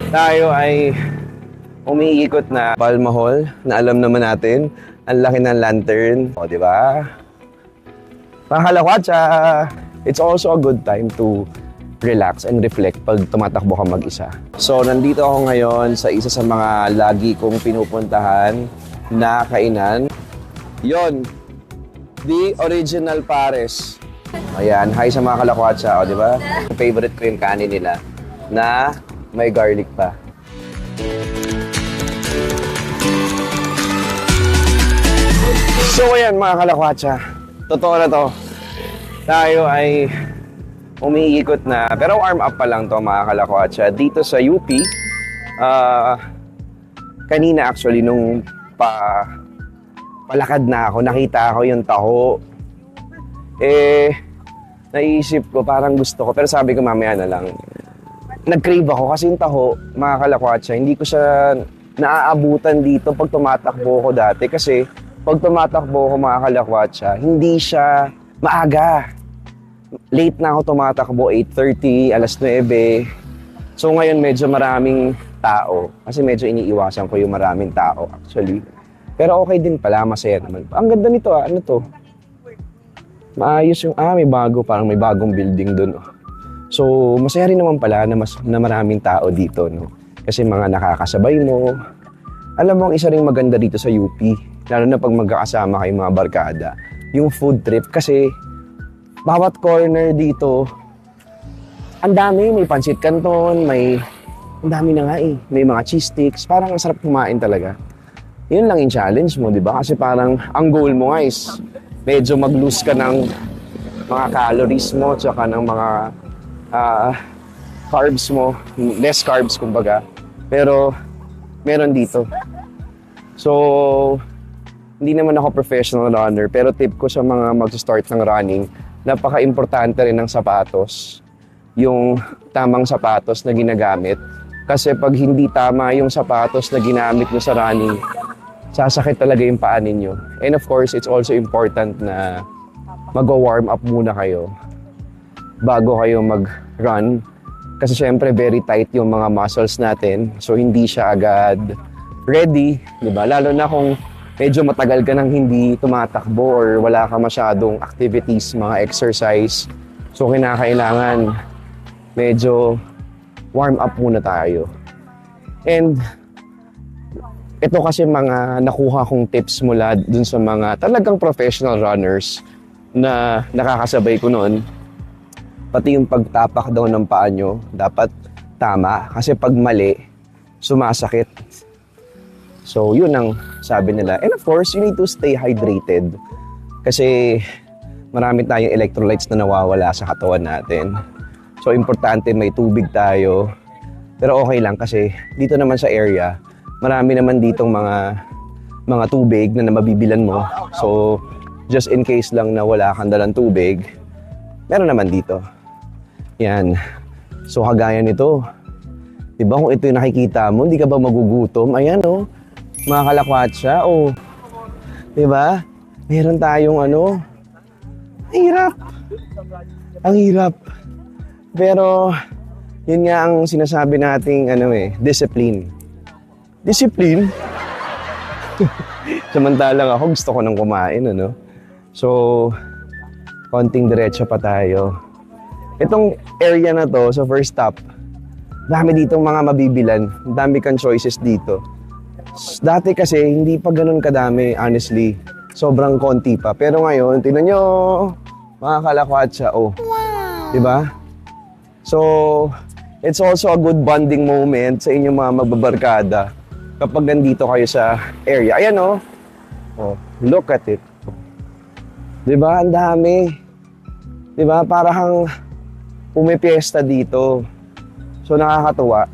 Tayo ay umiikot na Palma Hall na alam naman natin, ang laki ng lantern. O, di ba? Pakalakwatsa! It's also a good time to relax and reflect pag tumatakbo ka mag-isa. So, nandito ako ngayon sa isa sa mga lagi kong pinupuntahan na kainan. Yon, The Original Pares. Ayan, hi sa mga kalakwatsa, o, di ba? Favorite ko yung kanin nila na may garlic pa. So ayan mga kalakwatsa, totoo na to. Tayo ay umiikot na, pero warm up pa lang to mga kalakwatsa. Dito sa UP, kanina actually nung palakad na ako, nakita ko yung taho. Naisip ko parang gusto ko, pero sabi ko mamaya na lang. Nag-crave ako kasi yung taho, mga kalakwatsa, hindi ko siya naaabutan dito pag tumatakbo ko dati. Kasi pag tumatakbo ko mga kalakwatsa, hindi siya maaga. Late na ako tumatakbo, 8:30, alas 9. So ngayon medyo maraming tao. Kasi medyo iniiwasan ko yung maraming tao actually. Pero okay din pala, masaya naman. Ang ganda nito ano to? Maayos yung, may bago, parang may bagong building dun. So, masaya rin naman pala na maraming tao dito, no? Kasi mga nakakasabay mo. Alam mo, ang isa ring maganda dito sa UP, lalo na pag magkakasama kayo mga barkada, yung food trip. Kasi, bawat corner dito, ang dami. May pancit canton, ang dami na nga eh. May mga cheese sticks. Parang ang sarap kumain talaga. Yun lang yung challenge mo, di ba? Kasi parang, ang goal mo nga is, medyo mag-lose ka ng mga calories mo, tsaka ng mga carbs mo, less carbs kumbaga, pero meron dito. So, hindi naman ako professional runner, pero tip ko sa mga mag-start ng running, napaka-importante rin ng sapatos, yung tamang sapatos na ginagamit. Kasi pag hindi tama yung sapatos na ginamit nyo sa running, sasakit talaga yung paa ninyo. And of course, it's also important na mag-warm up muna kayo bago kayo mag-run. Kasi syempre, very tight yung mga muscles natin. So, hindi siya agad ready, di ba? Lalo na kung medyo matagal ka nang hindi tumatakbo or wala ka masyadong activities, mga exercise. So, kinakailangan medyo warm up muna tayo. And ito kasi mga nakuha kong tips mula dun sa mga talagang professional runners na nakakasabay ko noon. Pati yung pagtapak daw ng paa nyo, dapat tama. Kasi pag mali, sumasakit. So, yun ang sabi nila. And of course, you need to stay hydrated. Kasi marami tayong electrolytes na nawawala sa katawan natin. So, importante may tubig tayo. Pero okay lang kasi dito naman sa area, marami naman ditong mga tubig na mabibilan mo. So, just in case lang na wala kang dalang tubig, meron naman dito. Yan. So, kagaya nito. Diba kung ito yung nakikita mo, hindi ka ba magugutom? Ayan, oh. Mga kalakwatsa, oh. Diba? Meron tayong ano. Ang hirap. Ang hirap. Pero, yun nga ang sinasabi nating discipline. Discipline? Samantalang ako, gusto ko nang kumain, ano? So, konting diretso pa tayo. Itong area na to, sa first stop, dami ditong mga mabibilan. Dami kang choices dito. Dati kasi, hindi pa ganun kadami, honestly. Sobrang konti pa. Pero ngayon, tingnan nyo, mga kalakwatsa, oh. Wow! Diba? So, it's also a good bonding moment sa inyong mga magbabarkada kapag nandito kayo sa area. Ayan, oh. Oh, look at it. Diba? Ang dami. Diba? Parang pumipiesta dito. So, nakakatuwa.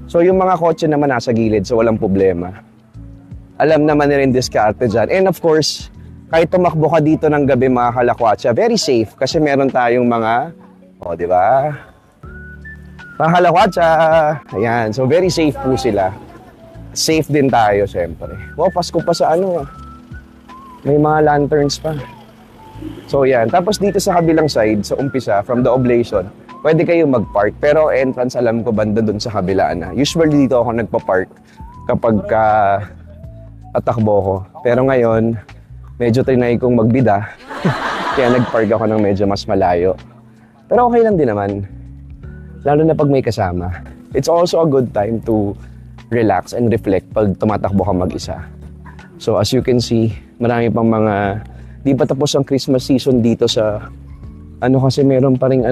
So, yung mga kotse naman nasa gilid, so walang problema. Alam naman nila yung diskarte dyan. And of course, kahit tumakbo ka dito ng gabi mga kalakwatsa, very safe kasi meron tayong mga, diba? Mga kalakwatsa. Ayan, so very safe po sila. Safe din tayo, syempre. Wow, Pasko pa sa may mga lanterns pa. So yan. Tapos dito sa kabilang side, sa umpisa, from the oblation, pwede kayo mag-park. Pero entrance, alam ko, banda dun sa kabila na. Usually dito ako nagpa-park kapag tatakbo ko. Pero ngayon, medyo trinay kong magbida. Kaya nag-park ako ng medyo mas malayo. Pero okay lang din naman. Lalo na pag may kasama. It's also a good time to relax and reflect pag tumatakbo ka mag-isa. So as you can see, marami pang mga... Di pa tapos ang Christmas season dito sa... kasi meron pa ring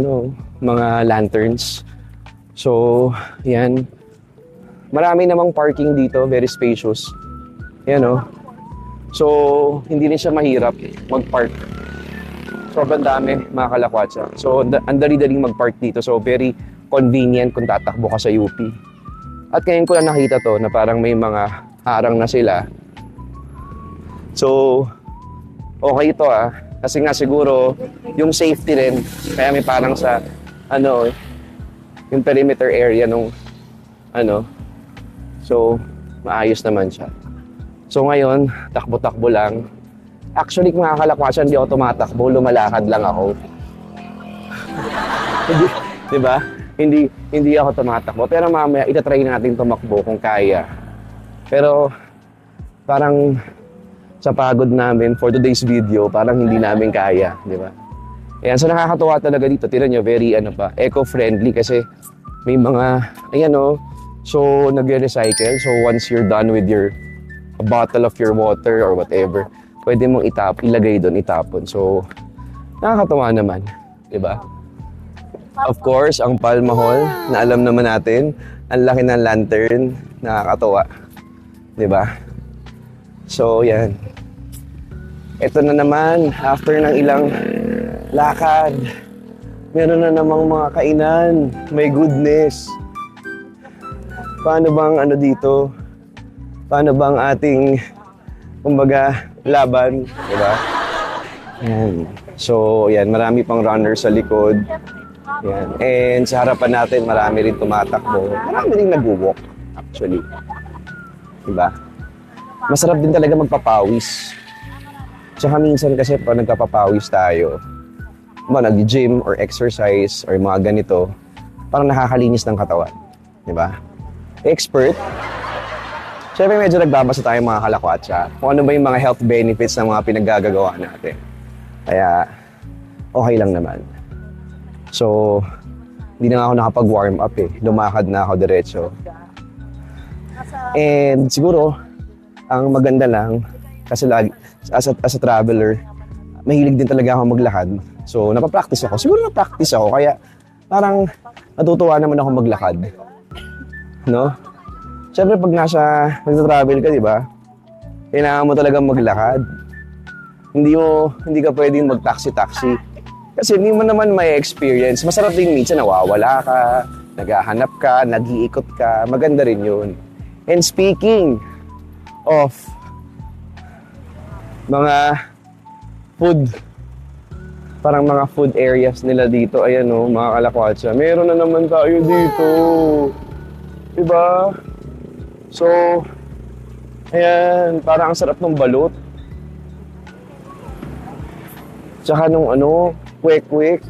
mga lanterns. So, yan. Marami namang parking dito, very spacious. Yan So, hindi rin siya mahirap mag-park. Sobrang dami, mga kalakwatsa. So, ang dali-daling mag-park dito. So, very convenient kung tatakbo ka sa UP. At ngayon ko lang nakita to na parang may mga harang na sila. So, okay ito Kasi nga siguro, yung safety rin, kaya may parang sa, yung perimeter area nung, So, maayos naman siya. So ngayon, takbo-takbo lang. Actually, kung makakalakwasan, hindi ako tumatakbo, lumalakad lang ako. Di ba? Hindi ako tumatakbo. Pero mamaya, itatry natin tumakbo kung kaya. Pero, parang, sa pagod namin for today's video, parang hindi namin kaya, di ba? Ayan, so nakakatuwa talaga dito. Tignan nyo, very eco-friendly kasi may mga, so nagre-recycle. So once you're done with your bottle of your water or whatever, pwede mong ilagay doon, itapon. So, nakakatuwa naman, di ba? Of course, ang Palma Hall, na alam naman natin, ang laki ng lantern, nakakatuwa, di ba? So, yan. Ito na naman, after ng ilang lakad, meron na namang mga kainan. My goodness. Paano bang dito? Paano bang ating, kumbaga, laban? Diba? Yan. So, yan. Marami pang runners sa likod. Yan. And sa harapan natin, marami rin tumatakbo. Marami rin nag-walk, actually. Diba? Masarap din talaga magpapawis. Tsaka minsan kasi pag nagpapapawis tayo, nag-gym or exercise or mga ganito, parang nakakalinis ng katawan. Diba? Expert. Siyempre medyo nagbabasa tayo mga kalakwatsa kung ano ba yung mga health benefits ng mga pinaggagawa natin. Kaya, okay lang naman. So, hindi na ako nakapag-warm up Lumakad na ako diretso. And siguro, ang maganda lang, kasi lagi, as a traveler, mahilig din talaga ako maglakad. So, napapractice ako. Siguro napractice ako, kaya parang natutuwa naman ako maglakad. No? Siyempre, pag nagsa-travel ka, di ba? Kailangan mo talagang maglakad. Hindi ka pwedeng mag-taxi-taxi. Kasi hindi mo naman may experience. Masarap din minsan, nawawala ka, naghahanap ka, nag-iikot ka. Maganda rin yun. And speaking of mga food, parang mga food areas nila dito, ayan mga kalakwatsa. Meron na naman tayo dito. Diba? So, ayan, parang ang sarap ng balut. Tsaka nung kwek-kwek.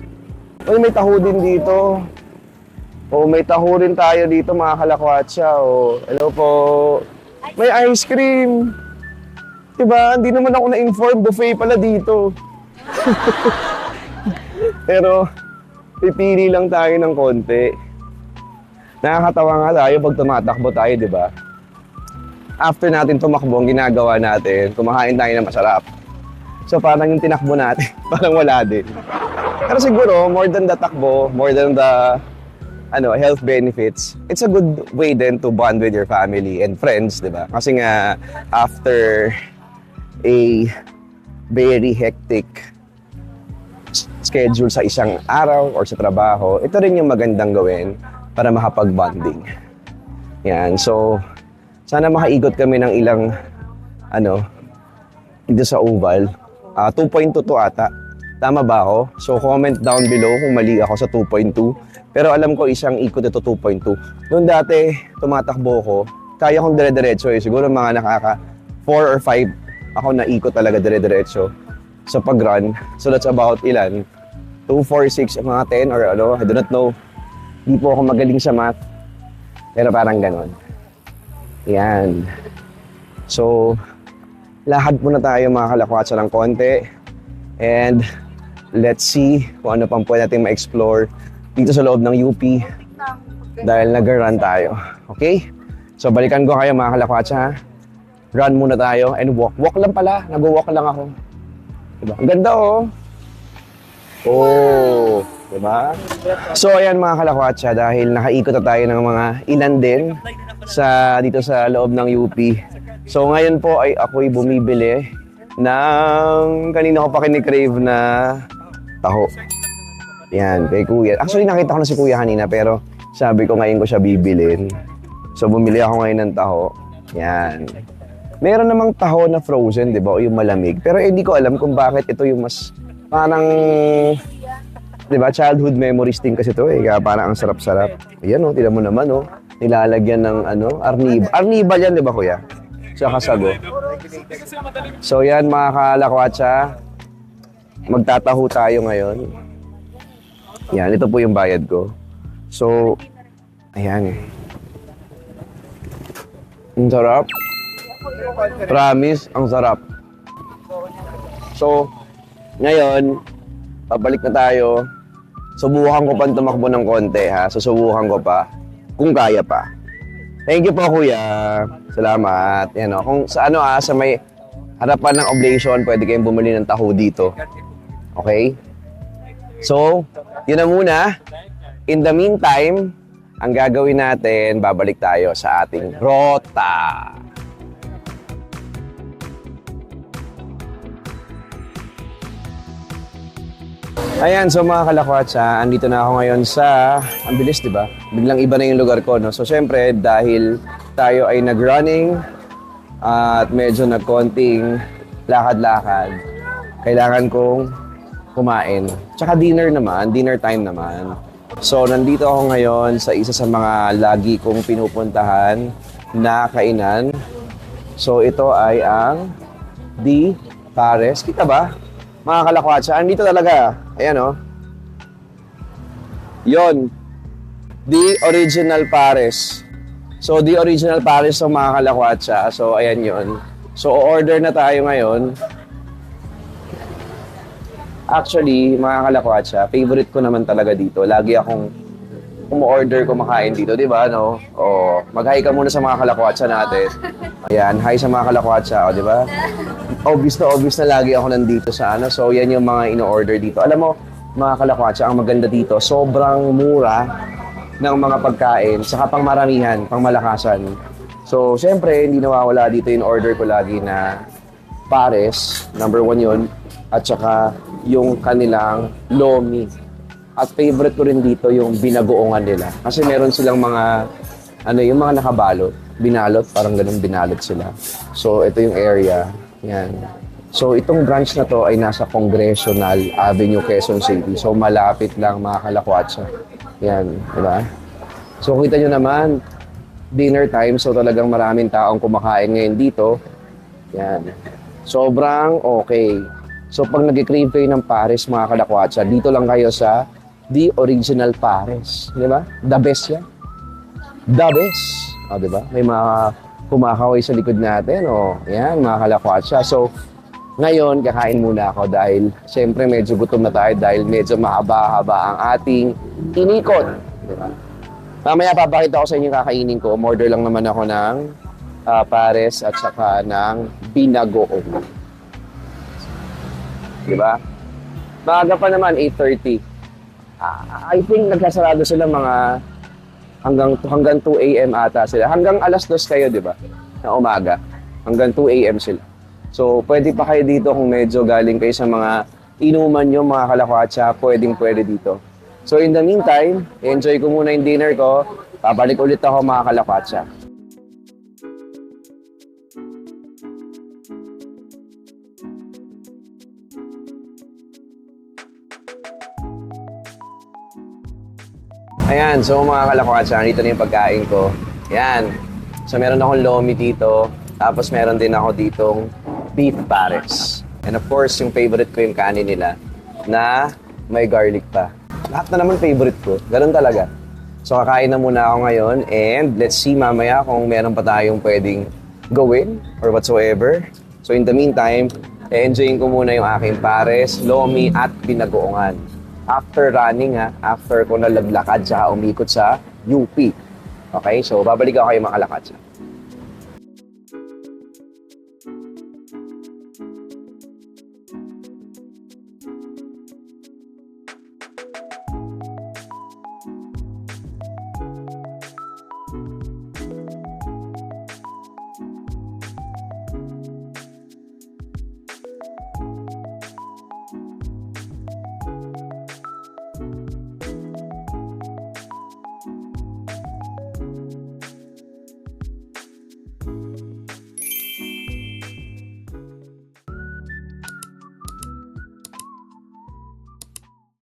May taho din dito. May taho rin tayo dito mga kalakwatsa. Hello po. May ice cream. Diba? Hindi naman ako na-inform. Buffet pala dito. Pero, pipili lang tayo ng konti. Nakakatawa nga tayo pag tumatakbo tayo, diba? After natin tumakbo, ang ginagawa natin, kumakain tayo ng masarap. So parang yung tinakbo natin, parang wala din. Pero siguro, more than the takbo, more than the health benefits, it's a good way then to bond with your family and friends, di ba? Kasi nga, after a very hectic schedule sa isang araw or sa trabaho, ito rin yung magandang gawin para makapag-bonding. Yan, so, sana makaigot kami ng ilang, dito sa Oval. 2.2 to ata. Tama ba ako? So, comment down below kung mali ako sa 2.2. Pero alam ko isang ikot ito 2.2. Noon dati, tumatakbo ko, kaya kong dire-diretso Siguro mga nakaka 4 or 5 ako na ikot talaga dire-diretso sa pag-run. So, that's about ilan? 2, 4, 6, mga 10 or ano, I do not know. Hindi po ako magaling sa math. Pero parang ganon. Yan. So, lakad muna tayo mga kalakwatsa ng konti. And let's see kung ano pang pwede natin ma-explore dito sa loob ng UP dahil nag-run tayo. Okay? So, balikan ko kayo mga kalakwatsa ha. Run muna tayo and walk. Walk lang pala. Nag-walk lang ako. Diba? Ang ganda oh. Oh. Diba? So, ayan mga kalakwatsa dahil nakaikot na tayo ng mga ilan din dito sa loob ng UP. So, ngayon po ay ako'y bumibili ng kanina ko pa kinikrave na taho. Yan, kay Kuya. Actually, nakita ko na si Kuya kanina pero sabi ko ngayon ko siya bibilin. So, bumili ako ngayon ng taho. Yan. Meron namang taho na frozen, di ba? O yung malamig. Pero hindi ko alam kung bakit ito yung mas parang, di ba? Childhood memories din kasi ito eh. Kaya parang ang sarap-sarap. Ayan o, tignan mo naman o. Nilalagyan ng arnib. Arnibal yan, di ba Kuya? Sa kasago. So yan mga kalakwatsa. Magtataho tayo ngayon. Yan, ito po yung bayad ko. So, ayan. Ang sarap. Promise, ang sarap. So, ngayon, pabalik na tayo. Subukan ko pa tumakbo ng konti ha. Susubukan ko pa. Kung kaya pa. Thank you po Kuya. Salamat. Yan o. Kung sa sa may harapan ng oblation, pwede kayong bumili ng taho dito. Okay? So, yun na muna. In the meantime, ang gagawin natin, babalik tayo sa ating rota. Ayan, so mga kalakwatsa, andito na ako ngayon sa, ang bilis diba? Biglang iba na yung lugar ko, no? So syempre, dahil tayo ay nag-running at medyo nagkonting lakad-lakad, kailangan kong kumain. Tsaka dinner time naman. So nandito ako ngayon sa isa sa mga lagi kong pinupuntahan na kainan. So ito ay ang The Pares. Kita ba? Mga kalakwatsa, andito talaga. Ayan o. Yon. The Original Pares. So, The Original Pares ng mga kalakwatsa. So, ayan yon. So, order na tayo ngayon. Actually, mga kalakwatsa, favorite ko naman talaga dito. Lagi akong umu-order, kumakain dito, di ba? No? O, mag-hi ka muna sa mga kalakwatsa natin. Ayan, hi sa mga kalakwatsa, o, di ba? Obvious na lagi ako nandito sa So, yan yung mga ino-order dito. Alam mo, mga kalakwatsa, ang maganda dito, sobrang mura ng mga pagkain, saka pang maramihan, pang malakasan. So, syempre, hindi nawawala dito yung order ko lagi na pares, number 1 yun, at saka yung kanilang lomi. At favorite ko rin dito yung binagoongan nila. Kasi meron silang mga, yung mga nakabalot, binalot, parang ganun binalot sila. So, ito yung area. Yan. So, itong branch na to ay nasa Congressional Avenue, Quezon City. So, malapit lang mga kalakwatsa. Yan, di ba? So, kita nyo naman, dinner time. So, talagang maraming taong kumakain ngayon dito. Yan. Sobrang okay. So, pag nag-crave kayo ng Pares, mga kalakwatsa, dito lang kayo sa The Original Pares. Di ba? The best yan. The best. O, di ba? May mga kumakaway sa likod natin. O, yan, mga kalakwatsa. So, ngayon, kakain muna ako dahil siyempre medyo gutom na tayo dahil medyo mahaba-haba ang ating inikot. Diba? Mamaya papakita ko sa inyo kakainin ko. Umorder lang naman ako ng pares at saka ng binagoong. Diba? Maaga pa naman, 8:30. I think nagkasarado sila mga hanggang 2 a.m. ata sila. Hanggang alas 2 kayo, di ba? Na umaga. Hanggang 2 a.m. sila. So, pwede pa kayo dito kung medyo galing kayo sa mga inuman nyo, mga kalakwatsa, pwede dito. So, in the meantime, enjoy ko muna yung dinner ko. Babalik ulit ako, mga kalakwatsa. Ayan, so mga kalakwatsa, dito na yung pagkain ko. Ayan. So meron akong lomi dito, tapos meron din ako ditong beef pares. And of course, yung favorite ko yung kanin nila na may garlic pa. Lahat na naman favorite ko. Ganun talaga. So kakain na muna ako ngayon and let's see mamaya kung meron pa tayong pwedeng gawin or whatsoever. So in the meantime, enjoyin ko muna yung aking pares, lomi at binagoongan. After running after ko nalaglakad sa umikot sa UP. Okay, so babalik ako kayo makalakad siya.